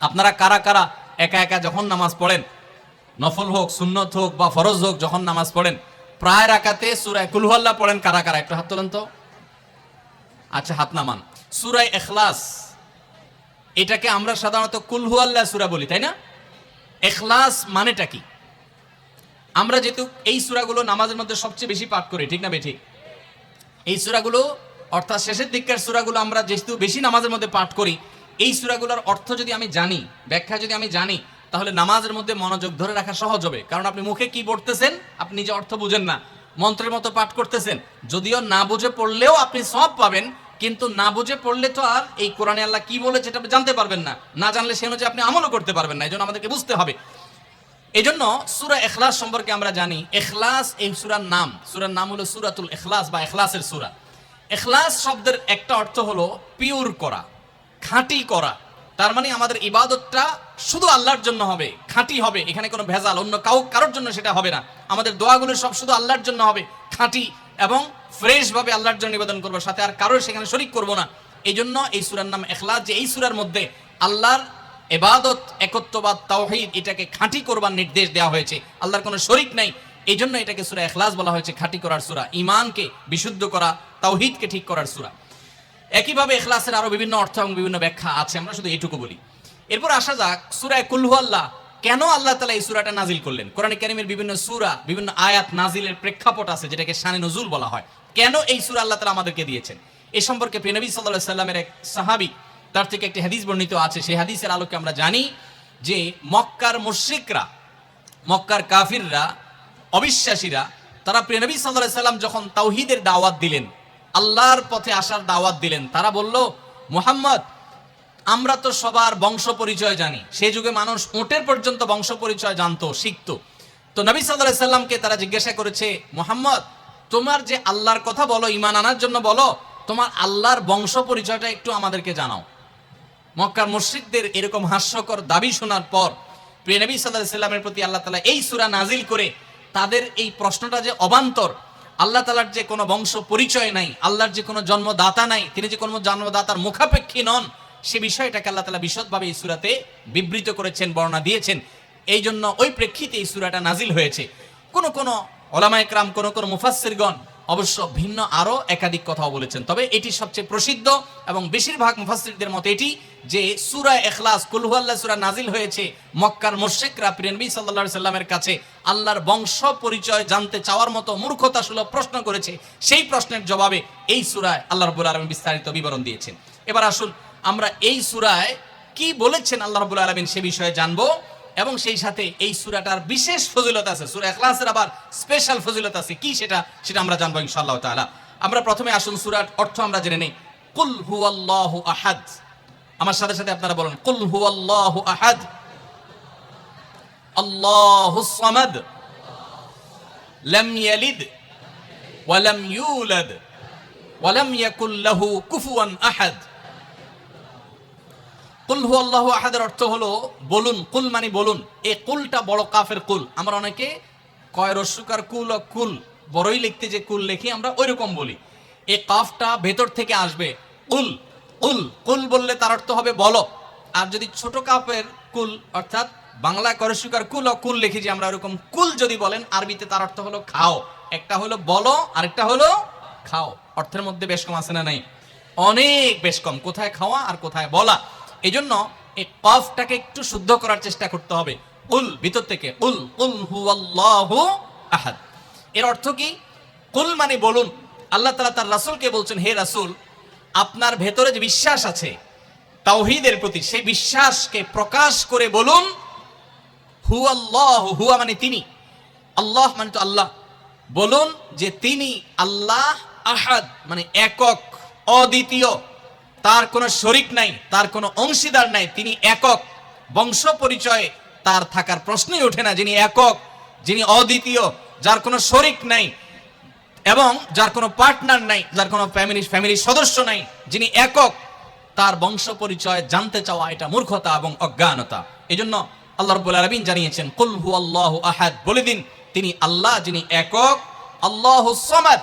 আপনারা কারা কারা একা একা যখন নামাজ পড়েন, নফল হোক সুন্নত হোক বা ফরজ হোক, যখন নামাজ পড়েন প্রায় রাকাতে সূরা কুল হুয়াল্লাহ পড়েন কারা কারা? একটু হাত তোলেন তো। আচ্ছা, হাত নামান। সূরা ইখলাস, এটাকে আমরা সাধারণত কুল হুয়াল্লাহ সূরা বলি, তাই না? ইখলাস মানেটা কি? আমরা যেহেতু এই সূরাগুলো নামাজের মধ্যে সবচেয়ে বেশি পাঠ করি, ঠিক না বেঠিক? এই সূরাগুলো অর্থাৎ শেষের দিককার সূরাগুলো আমরা যেহেতু বেশি নামাজের মধ্যে পাঠ করি, এই সূরাগুলোর অর্থ যদি আমি জানি, ব্যাখ্যা যদি আমি জানি, তাহলে নামাজের মধ্যে মনোযোগ ধরে রাখা সহজ হবে। কারণ আপনি মুখে কি পড়তেছেন আপনি নিজে অর্থ বুঝেন না, মন্ত্রের মতো পাঠ করতেছেন। যদিও না বুঝে পড়লেও আপনি সওয়াব পাবেন, কিন্তু না বুঝে পড়লে তো আর এই কোরআনে আল্লাহ কি বলেছে এটা আপনি জানতে পারবেন না, না জানলে সে অনুযায়ী আপনি আমলও করতে পারবেন না। এই জন্য আমাদেরকে বুঝতে হবে। এই জন্য সূরা ইখলাস সম্পর্কে আমরা জানি। ইখলাস এই সূরার নাম, সূরার নাম হলো সূরাতুল ইখলাস বা ইখলাসের সূরা। ইখলাস শব্দের একটা অর্থ হলো পিওর করা, খাঁটি করা। তার মানে আমাদের ইবাদতটা শুধু আল্লাহর জন্য হবে, খাঁটি হবে, এখানে কোনো ভেজাল অন্য কারোর জন্য সেটা হবে না। আমাদের দোয়াগুলো সব শুধু আল্লাহর জন্য হবে, খাঁটি এবং ফ্রেশ ভাবে আল্লাহর জন্য নিবেদন করবো, সাথে আর কারোর সেখানে শরীক করব না। এই জন্য এই সূরার নাম ইখলাস, যে এই সূরার মধ্যে আল্লাহর ইবাদত, একত্ববাদ, তাওহীদ এটাকে খাঁটি করবার নির্দেশ দেওয়া হয়েছে। আল্লাহর কোনো শরীক নাই, এই জন্য এটাকে সূরা ইখলাস বলা হয়েছে, খাঁটি করার সূরা, ঈমানকে বিশুদ্ধ করা, তাওহীদকে ঠিক করার সূরা। একইভাবে ইখলাসের আরো বিভিন্ন অর্থ এবং বিভিন্ন ব্যাখ্যা আছে, আমরা শুধু এইটুকু বলি। এরপর আসা যাক সূরা কুল হুয়াল্লাহ। কেন আল্লাহ তাআলা এই সূরাটা নাজিল করলেন? কোরআনে কারীমের বিভিন্ন সূরা, বিভিন্ন আয়াত নাজিলের প্রেক্ষাপট আছে, যেটাকে শানে নুজুল বলা হয়। কেন এই সূরা আল্লাহ তাআলা আমাদেরকে দিয়েছেন, এ সম্পর্কে প্রিয় নবী সাল্লাল্লাহু আলাইহি সাল্লামের এক সাহাবী, তার থেকে একটি হাদিস বর্ণিত আছে। সেই হাদিসের আলোকে আমরা জানি যে মক্কার মুশরিকরা, মক্কার কাফিররা, অবিশ্বাসীরা, তারা প্রিয় নবী সাল্লাল্লাহু আলাইহি সাল্লাম যখন তাওহীদের দাওয়াত দিলেন, আল্লাহর পথে আসার দাওয়াত দিলেন, তারা বলল, মুহাম্মদ, আমরা তো সবার বংশ পরিচয় জানি। সেই যুগে মানুষ উটের পর্যন্ত বংশ পরিচয় জানতো, শিখতো। তো নবী সাল্লাল্লাহু আলাইহি সাল্লামকে তারা জিজ্ঞাসা করেছে, মুহাম্মদ, তোমার যে আল্লাহর কথা বলো, ঈমান আনার জন্য বলো, তোমার আল্লাহর বংশ পরিচয়টা একটু আমাদেরকে জানাও। মক্কার মুশরিকদের এরকম হাস্যকর দাবি শোনার পর প্রিয় নবী সাল্লাল্লাহু আলাইহি সাল্লামের প্রতি আল্লাহ তাআলা এই সূরা নাজিল করে তাদের এই প্রশ্নটা যে অবান্তর, আল্লাহ তাআলার যে কোনো বংশ পরিচয় নাই, আল্লাহর যে কোনো জন্মদাতা নাই, তিনি যে কোনো জন্মদাতার মুখাপেক্ষী নন, সে বিষয়টাকে আল্লাহ তাআলা বিশদভাবে এই সূরাতে বিবৃত করেছেন, বর্ণনা দিয়েছেন। এই জন্য ওই প্রেক্ষিতে এই সূরাটা নাজিল হয়েছে। কোন কোন উলামায়ে কেরাম, কোন কোন মুফাসসিরগণ অবশ্য ভিন্ন আরো একাধিক কথাও বলেছেন, তবে এটি সবচেয়ে প্রসিদ্ধ এবং বেশিরভাগ মুফাসসিরদের মতে এটি যে সূরা ইখলাস, কুল হুয়াল্লাহ সূরা নাজিল হয়েছে মক্কার মুশরিকরা প্রিয় নবী সাল্লাল্লাহু আলাইহি সাল্লামের কাছে আল্লাহর বংশ পরিচয় জানতে চাওয়ার মতো মূর্খতাসুলভ প্রশ্ন করেছে। সেই প্রশ্নের জবাবে এই সূরায় আল্লাহ রাব্বুল আলামিন বিস্তারিত বিবরণ দিয়েছেন। এবার আসুন আমরা এই সূরায় কি বলেছেন আল্লাহ রাব্বুল আলামিন সে বিষয়ে জানবো, এবং সেই সাথে এই সূরাটার বিশেষ ফজিলত আছে, সূরা ইখলাসের আবার স্পেশাল ফজিলত আছে, কি সেটা আমরা জানবো ইনশাআল্লাহ তাআলা। আমরা প্রথমে আসুন সূরার অর্থ আমরা জেনে নেই। কুল হুয়াল্লাহু আহাদ। আমার সাথে সাথে আপনারা বলুন, কুল হুয়াল্লাহু আহাদ, আল্লাহুস সামাদ, লাম ইয়ালিদ ওয়া লাম ইউলাদ ওয়া লাম ইয়াকুল লাহু কুফুয়ান আহাদ। কুল হুয়াল্লাহু আহাদের অর্থ হলো বলুন। কুল মানে বলুন। এই কুলটা বড় কাফের কুল। আমরা অনেকে কয় রস্যকার কুল ও কুল, বড়ই লিখতে যে কুল লিখি আমরা ওই রকম বলি। এই কাফটা ভেতর থেকে আসবে, কুল কুল কুল বললে তার অর্থ হবে বলো। আর যদি ছোট কাফের কুল অর্থাৎ বাংলায় করস্যকার কুল ও কুল লিখি যে আমরা ওরকম কুল যদি বলেন, আরবিতে তার অর্থ হলো খাও। একটা হলো বলো, আরেকটা হলো খাও। অর্থের মধ্যে বেশ কম আছে না নাই? অনেক বেশ কম, কোথায় খাওয়া আর কোথায় বলা। এই জন্য এই কফটাকে একটু শুদ্ধ করার চেষ্টা করতে হবে। কুল ভিতর থেকে, কুল কুল হুয়াল্লাহু আহাদ। এর অর্থ কি? কুল মানে বলুন। আল্লাহ তাআলা তার রাসূলকে বলছেন, হে রাসূল, আপনার ভেতরে যে বিশ্বাস আছে তাওহীদের প্রতি, সেই বিশ্বাসকে প্রকাশ করে বলুন, হুয়াল্লাহু, হুয়া মানে তিনি, আল্লাহ মানে তো আল্লাহ, বলুন যে তিনি আল্লাহ, আহাদ মানে একক, অদ্বিতীয়, তার কোনো শরিক নাই, তার কোনো অংশীদার নাই, তিনি একক। বংশ পরিচয়ে তার থাকার প্রশ্নই ওঠে না। যিনি একক, যিনি অদ্বিতীয়, যার কোনো শরিক নাই এবং যার কোনো পার্টনার নাই, যার কোনো ফ্যামিলির সদস্য নাই, যিনি একক, তার বংশ পরিচয় জানতে চাওয়া এটা মূর্খতা এবং অজ্ঞানতা। এই জন্য আল্লাহ রাব্বুল আলামিন জানিয়েছেন, কুল হুয়াল্লাহু আহাদ, বলে দিন তিনি আল্লাহ, যিনি একক, আল্লাহুস সামাদ,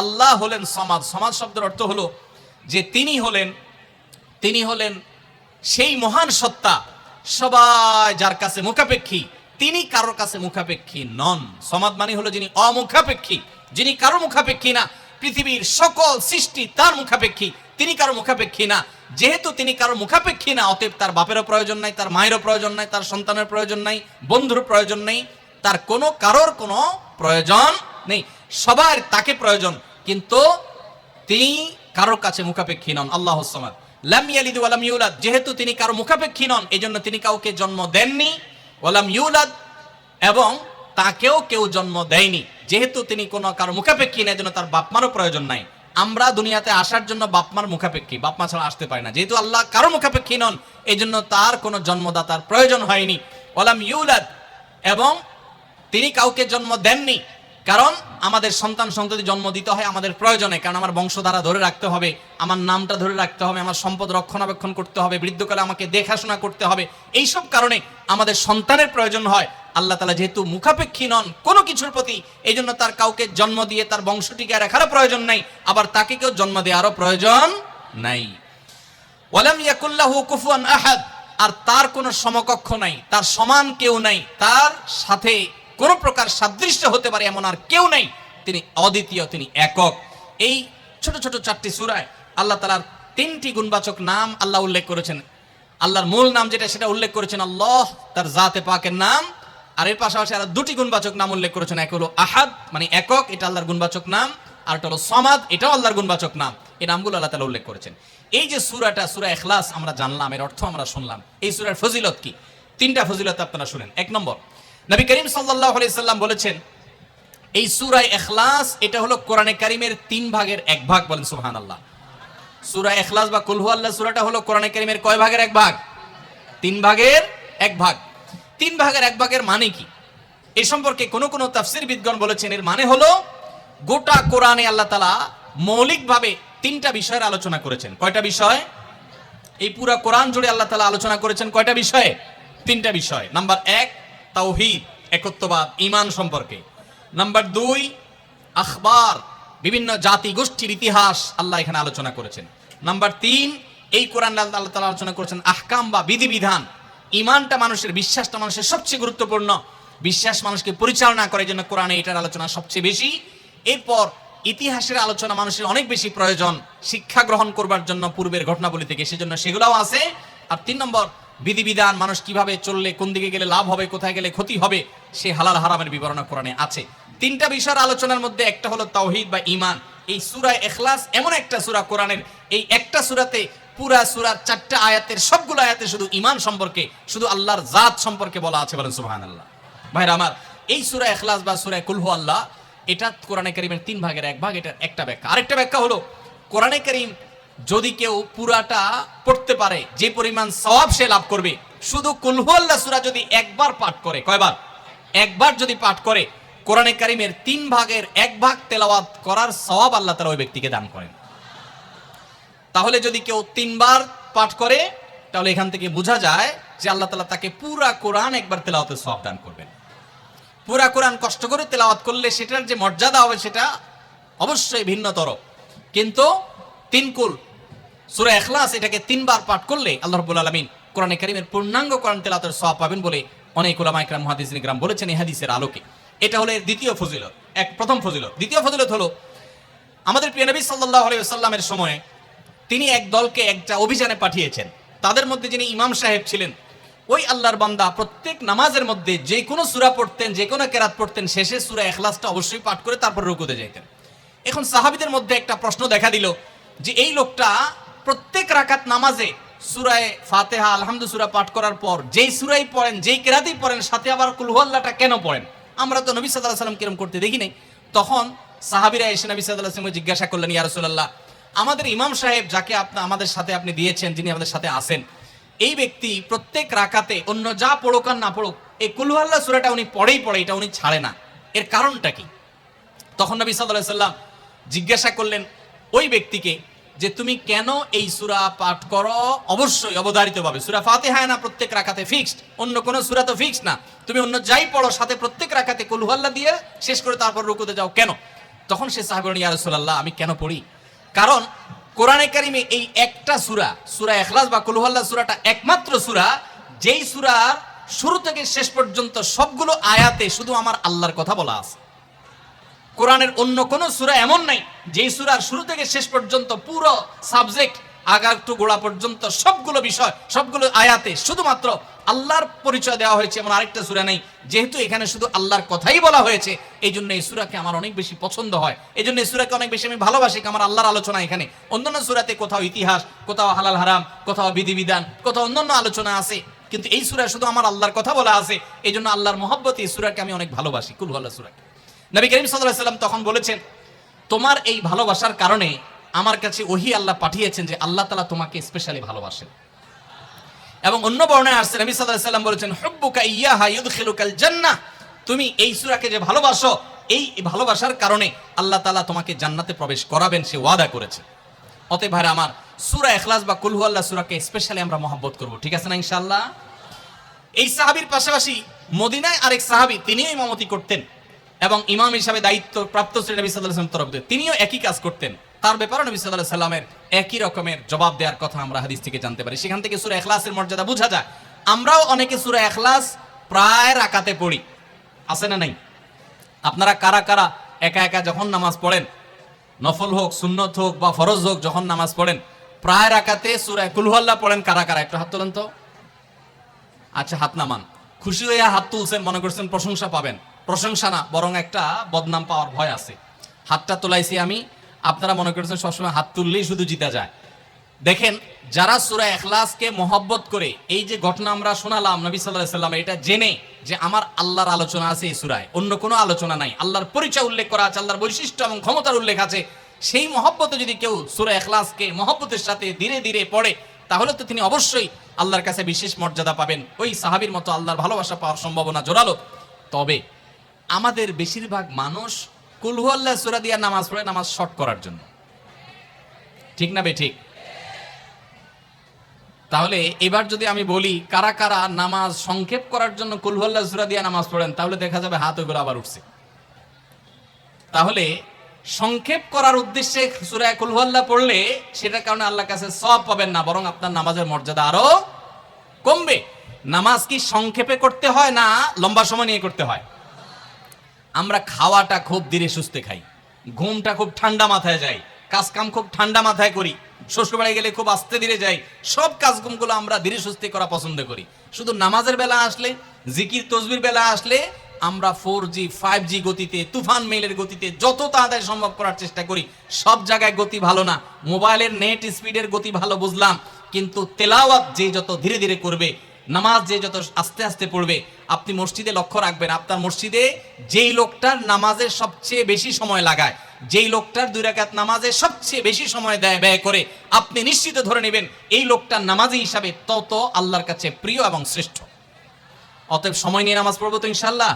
আল্লাহ হলেন সামাদ। সামাদ শব্দের অর্থ হলো যে তিনি হলেন সেই মহান সত্তা, সবাই যার কাছে মুখাপেক্ষী তিনি কারোর কাছে মুখাপেক্ষী নন। সমাদ মানে হলো যিনি অমুখাপেক্ষী, যিনি কারো মুখাপেক্ষী না। পৃথিবীর সকল সৃষ্টি তার মুখাপেক্ষী, তিনি কারো মুখাপেক্ষী না। যেহেতু তিনি কারো মুখাপেক্ষী না, অতএব তার বাপেরও প্রয়োজন নাই, তার মায়েরও প্রয়োজন নাই, তার সন্তানের প্রয়োজন নাই, বন্ধুর প্রয়োজন নেই, তার কারোর কোনো প্রয়োজন নেই। সবার তাকে প্রয়োজন, কিন্তু তিনি কারোর কাছে মুখাপেক্ষী নন। আল্লাহুস সামাদ লাম ইয়ালিদ ওয়া লাম ইউলাদ, যেহেতু তিনি কারো মুখাপেক্ষী নন, এজন্য তিনি কাউকে জন্ম দেননি। ওয়া লাম ইউলাদ, এবং তাকেও কেউ জন্ম দেয়নি। যেহেতু তিনি কারো মুখাপেক্ষী না, এজন্য তার বাপমারও প্রয়োজন নাই। আমরা দুনিয়াতে আসার জন্য বাপমার মুখাপেক্ষী, বাপমা ছাড়া আসতে পারি না। যেহেতু আল্লাহ কারো মুখাপেক্ষী নন, এজন্য তার কোনো জন্মদাতার প্রয়োজন হয়নি। ওয়া লাম ইউলাদ, এবং তিনি কাউকে জন্ম দেননি। কারণ আমাদের সন্তান সন্ততি জন্ম দিতে হয় আমাদের প্রয়োজনে, কারণ আমার বংশধারা ধরে রাখতে হবে, আমার নামটা ধরে রাখতে হবে, আমার সম্পদ রক্ষণাবেক্ষণ করতে হবে, বৃদ্ধকালে আমাকে দেখাশোনা করতে হবে। এইসব কারণে আমাদের সন্তানের প্রয়োজন হয়। আল্লাহ তাআলা যেহেতু মুখাপেক্ষী নন কোনো কিছুর প্রতি, এই জন্য তার কাউকে জন্ম দিয়ে তার বংশটিকে রাখারও প্রয়োজন নাই, আবার তাকে কেউ জন্ম দেওয়ারও প্রয়োজন নাই। ওয়ালাম ইয়াকুল্লাহু কুফুয়ান আহাদ, আর তার কোনো সমকক্ষ নাই, তার সমান কেউ নাই, তার সাথে কোন প্রকার সাদৃশ্য হতে পারে এমন আর কেউ নাই। তিনি অদ্বিতীয়, তিনি একক। এই ছোট ছোট 4টি সূরায় আল্লাহ তাআলার 3টি গুণবাচক নাম আল্লাহ উল্লেখ করেছেন। আল্লাহর মূল নাম যেটা সেটা উল্লেখ করেছেন আল্লাহ, তার জাতে পাকের নাম। আর এর পাশাপাশি আরো 2টি গুণবাচক নাম উল্লেখ করেছেন। এক হলো আহাদ মানে একক, এটা আল্লাহর গুণবাচক নাম, আর একটা হলো সমাদ, এটাও আল্লাহর গুণবাচক নাম। এই নামগুলো আল্লাহ তাআলা উল্লেখ করেছেন। এই যে সূরাটা, সূরা ইখলাস আমরা জানলাম, এর অর্থ আমরা শুনলাম। এই সূরার ফজিলত কি? 3টা ফজিলত আপনারা শুনেন। 1 নম্বর, নবী করিম সাল্লাল্লাহু আলাইহি সাল্লাম বলেছেন এই সূরা ইখলাস এটা হলো কোরআনে কারীমের 3 ভাগের 1 ভাগ। বলেন সুবহানাল্লাহ। সূরা ইখলাস বা কুল হুয়াল্লাহ সূরাটা হলো কোরআনে কারীমের কয় ভাগের 1 ভাগ? 3 ভাগের 1 ভাগ। 3 ভাগের 1 ভাগের মানে কি? এই সম্পর্কে কোন কোন তাফসীরবিদগণ বলেছেন এর মানে হলো গোটা কোরআনে আল্লাহ তাআলা মৌলিকভাবে 3টা বিষয়ের আলোচনা করেছেন। কয়টা বিষয়? এই পুরো কোরআন জুড়ে আল্লাহ তাআলা আলোচনা করেছেন কয়টা বিষয়ে? 3টা বিষয়। নাম্বার 1 তাওহীদ, একত্ববাদ, ঈমান সম্পর্কে। নাম্বার 2 আখবার, বিভিন্ন জাতি গোষ্ঠীর ইতিহাস আল্লাহ এখানে আলোচনা করেছেন। নাম্বার 3 এই কোরআন আল্লাহ তাআলা আলোচনা করেছেন আহকাম বা বিধিবিধান। ঈমানটা মানুষের, বিশ্বাসটা মানুষের সবচেয়ে গুরুত্বপূর্ণ। বিশ্বাস মানুষকে পরিচালনা করে, জন্য কোরআনে এটার আলোচনা সবচেয়ে বেশি। এরপর ইতিহাসের আলোচনা মানুষের অনেক বেশি প্রয়োজন শিক্ষা গ্রহণ করবার জন্য পূর্বের ঘটনাবলী থেকে, সেজন্য সেগুলোও আছে। আর 3 নম্বর বিধিবিধান, মানুষ কিভাবে চললে কোন দিকে গেলে লাভ হবে, কোথায় গেলে ক্ষতি হবে, সে হালাল হারামের বিবরণ কোরআনে আছে। 3টা বিষয়ের আলোচনার মধ্যে একটা হলো তাওহীদ বা ঈমান। এই সূরা ইখলাস এমন একটা সূরা কোরআনের, এই একটা সূরাতে পুরা সূরার 4টা আয়াতের সবগুলো আয়াতে শুধু ঈমান সম্পর্কে, শুধু আল্লাহর জাত সম্পর্কে বলা আছে। বলেন সুবহানাল্লাহ। ভাইরা আমার, এই সূরা ইখলাস বা সূরা কুল হুয়াল্লাহ এটা কোরআনে কারীমের 3 ভাগের 1 ভাগ। এটার একটা ব্যাখ্যা। আরেকটা ব্যাখ্যা হলো কোরআনে কারীম যদি কেউ পুরাটা পড়তে পারে যে পরিমাণ সওয়াব সে লাভ করবে। শুধু কুল হুয়াল্লাহ সূরা যদি একবার পাঠ করে, কয়বার? একবার যদি পাঠ করে, কোরআনে কারীমের 3 ভাগের 1 ভাগ তেলাওয়াত করার সওয়াব আল্লাহ তাআলা ওই ব্যক্তিকে দান করেন। তাহলে যদি কেউ 3 বার পাঠ করে, তাহলে এখান থেকে বোঝা যায় যে আল্লাহ তাআলা তাকে পুরা কোরআন একবার তেলাওয়াতের সওয়াব দান করবেন। পুরা কোরআন কষ্ট করে তেলাওয়াত করলে সেটার যে মর্যাদা হবে সেটা অবশ্যই ভিন্নতর। কিন্তু 3 কুল সূরা ইখলাস এটাকে 3 বার পাঠ করলে আল্লাহ রাব্বুল আলামিন কোরআনে কারীমের পূর্ণাঙ্গ কোরআন তেলাওয়াতের সওয়াব পাবেন বলে অনেক উলামা ইকরাম, মুহাদ্দিসিন ইকরাম বলেছেন এই হাদিসের আলোকে। এটা হলো এর দ্বিতীয় ফজিলত। প্রথম ফজিলত। দ্বিতীয় ফজিলত হলো আমাদের প্রিয় নবী সাল্লাল্লাহু আলাইহি ওয়াসাল্লামের সময়ে তিনি এক দলকে একটা অভিযানে পাঠিয়েছেন। তাদের মধ্যে যিনি ইমাম সাহেব ছিলেন, ওই আল্লাহর বান্দা প্রত্যেক নামাজের মধ্যে যে কোনো সূরা পড়তেন, যে কোনো কেরাত পড়তেন, শেষে সূরা ইখলাসটা অবশ্যই পাঠ করে তারপর রুকুতে যাইতেন। এখন সাহাবীদের মধ্যে একটা প্রশ্ন দেখা দিল যে এই লোকটা প্রত্যেক রাকাত নামাজে সূরা ফাতিহা আলহামদু সূরা পাঠ করার পর যেই সূরাই পড়েন, যেই কেরাতই পড়েন, সাথে আবার কুল হুয়াল্লাহটা কেন পড়েন? আমরা তো নবী সাল্লাল্লাহু আলাইহি ওয়াসাল্লাম কিরম করতে দেখি নাই। তখন সাহাবীরা এসে নবী সাল্লাল্লাহু আলাইহি ওয়াসাল্লামকে জিজ্ঞাসা করলেন, ইয়া রাসূলুল্লাহ, আমাদের ইমাম সাহেব যাকে আমাদের সাথে আপনি দিয়েছেন, যিনি আমাদের সাথে আছেন, এই ব্যক্তি প্রত্যেক রাকাতে অন্য যা পড়ুক আর না পড়ুক এই কুল হুয়াল্লাহ সূরাটা উনি পড়েই পড়ে, এটা উনি ছাড়ে না, এর কারণটা কি? তখন নবী সাল্লাল্লাহু আলাইহি ওয়াসাল্লাম জিজ্ঞাসা করলেন ওই ব্যক্তিকে যে তুমি কেন এই সূরা পাঠ করো? অবশ্যই অবধারিতভাবে সূরা ফাতিহা না প্রত্যেক রাকাতে ফিক্সড, অন্য কোন সূরা তো ফিক্সড না, তুমি অন্য যাই পড়ো সাথে প্রত্যেক রাকাতে কুল হুয়াল্লাহ দিয়ে শেষ করে তারপর রুকুতে যাও কেন? তখন সে সাহাবী বলেন, ইয়া রাসূলুল্লাহ, আমি কেন পড়ি? কারণ কোরআনে কারীমে এই একটা সূরা, সূরা ইখলাস বা কুল হুয়াল্লাহ সূরাটা একমাত্র সূরা যেই সূরার শুরু থেকে শেষ পর্যন্ত সবগুলো আয়াতে শুধু আমার আল্লাহর কথা বলা আছে। কোরআনের অন্য কোন সূরা এমন নাই যেই সূরার শুরু থেকে শেষ পর্যন্ত পুরো সাবজেক্ট আগার টু গোড়া পর্যন্ত সবগুলো বিষয় সবগুলো আয়াতে শুধুমাত্র আল্লাহর পরিচয় দেওয়া হয়েছে, এমন আরেকটা সূরা নেই। যেহেতু এখানে শুধু আল্লাহর কথাই বলা হয়েছে, এই জন্য এই সূরাকে আমার অনেক বেশি পছন্দ হয়, এই জন্য এই সূরাকে অনেক বেশি আমি ভালোবাসি। আমার আল্লাহর আলোচনা এখানে, অন্যান্য সূরাতে কোথাও ইতিহাস, কোথাও হালাল হারাম, কোথাও বিধিবিধান, কোথাও অন্যান্য আলোচনা আছে, কিন্তু এই সূরা শুধু আমার আল্লাহর কথা বলা আছে। এই জন্য আল্লাহর মহব্বতে এই সূরাকে আমি অনেক ভালোবাসি, কুল হুয়াল্লাহ সূরাকে। নবী করিম সাল্লাল্লাহু আলাইহি ওয়াসাল্লাম তখন বলেছেন, তোমার এই ভালোবাসার কারণে আমার কাছে ওহী আল্লাহ পাঠিয়েছেন যে আল্লাহ তাআলা তোমাকে স্পেশালি ভালোবাসেন। এবং অন্য বর্ণনায় আসছে নবী সাল্লাল্লাহু আলাইহি ওয়াসাল্লাম বলেছেন, হুব্বুকা ইয়াহা ইউদখিলুকাল জান্নাহ, তুমি এই সূরাকে যে ভালোবাসো, এই ভালোবাসার কারণে আল্লাহ তাআলা তোমাকে জান্নাতে প্রবেশ করাবেন, সে ওয়াদা করেছে। অতএব ভাইরা আমার, সূরা ইখলাস বা কুল হুয়াল্লাহ সূরাকে স্পেশালি আমরা মহব্বত করব, ঠিক আছে না ইনশাআল্লাহ? এই সাহাবীর পাশাপাশি মদিনায় আরেক সাহাবী, তিনিও ইমামতি করতেন এবং ইমাম হিসাবে দায়িত্ব প্রাপ্ত ছিলেন নবী সাল্লাল্লাহু আলাইহি ওয়াসাল্লাম তরফ থেকে, তিনিও একই কাজ করতেন। তার ব্যাপারে নবী সাল্লাল্লাহু আলাইহি ওয়াসাল্লামের একই রকমের জবাব দেওয়ার কথা আমরা হাদিস থেকে জানতে পারি। সেখান থেকে সূরা ইখলাসের মর্যাদা বোঝা যায়। আমরাও অনেকে সূরা ইখলাস প্রায় রাকাতে পড়ি, আছে না নাই? আপনারা কারা কারা একা একা যখন নামাজ পড়েন, নফল হোক, সুন্নত হোক বা ফরজ হোক, যখন নামাজ পড়েন প্রায় রাকাতে সূরা কুল হুয়াল্লাহ পড়েন? কারা কারা একটু হাত তোলেন তো। আচ্ছা, হাত নামান। খুশি হইয়া হাত তুলছেন, মনে করছেন প্রশংসা পাবেন। প্রশংসা না, বরং একটা বদনাম পাওয়ার ভয় আছে। হাতটা তোলাইছি আমি, আপনারা মনে করছেন সবসময় হাত তুললেই শুধু জিতা যায়। দেখেন, যারা সূরা ইখলাসকে মহব্বত করে, এই যে ঘটনা আমরা শোনালাম নবী সাল্লাল্লাহু আলাইহি ওয়াসাল্লাম, এটা জেনে যে আমার আল্লাহর আলোচনা আছে এই সূরায়, অন্য কোনো আলোচনা নাই, আল্লাহর পরিচয় উল্লেখ করা আছে, আল্লাহর বৈশিষ্ট্য এবং ক্ষমতার উল্লেখ আছে, সেই মহব্বতে যদি কেউ সূরা ইখলাসকে মহব্বতের সাথে ধীরে ধীরে পড়ে, তাহলে তো তিনি অবশ্যই আল্লাহর কাছে বিশেষ মর্যাদা পাবেন। ওই সাহাবীর মতো আল্লাহর ভালোবাসা পাওয়ার সম্ভাবনা জোরালো। তবে আমাদের বেশিরভাগ মানুষ কুল হুয়াল্লাহ সূরা দিয়ে নামাজ পড়ে নামাজ শর্ট করার জন্য, ঠিক না বেঠিক? তাহলে এবার যদি আমি বলি কারা কারা নামাজ সংক্ষেপ করার জন্য কুল হুয়াল্লাহ সূরা দিয়ে নামাজ পড়েন, তাহলে দেখা যাবে হাত ওগুলো আবার উঠছে। তাহলে সংক্ষেপ করার উদ্দেশ্যে সূরা কুল হুয়াল্লাহ পড়লে সেটার কারণে আল্লাহর কাছে সওয়াব পাবেন না, বরং আপনার নামাজের মর্যাদা আরো কমবে। নামাজ কি সংক্ষেপে করতে হয় না লম্বা সময় নিয়ে করতে হয়? আমরা খাওয়াটা খুব ধীরে সুস্থে খাই, ঘুমটা খুব ঠান্ডা মাথায় যায়, কাজ কাম খুব ঠান্ডা মাথায় করি, শ্বশুরবাড়ি গেলে খুব আস্তে ধীরে যাই, সব কাজগুলো আমরা ধীরে সুস্থে করা পছন্দ করি। শুধু নামাজের বেলা আসলে, জিকির তসবির বেলা আসলে আমরা 4G 5G গতিতে, তুফান মেইলের গতিতে যত তাড়াতাড়ি সম্ভব করার চেষ্টা করি। সব জায়গায় গতি ভালো না, মোবাইলের নেট স্পিডের গতি ভালো বুঝলাম, কিন্তু তেলাওয়াত যে যত ধীরে ধীরে করবে, নামাজ যে যত আস্তে আস্তে পড়বে, আপনি মসজিদে লক্ষ্য রাখবেন, আপনার মসজিদে যেই লোকটার নামাজে সবচেয়ে বেশি সময় লাগায়, যেই লোকটার 2 রাকাত নামাজে সবচেয়ে বেশি সময় ব্যয় করে, আপনি নিশ্চিত ধরে নেবেন এই লোকটার নামাজি হিসাবে তত আল্লাহর কাছে প্রিয় এবং শ্রেষ্ঠ। অতএব সময় নিয়ে নামাজ পড়বো তো ইনশাআল্লাহ।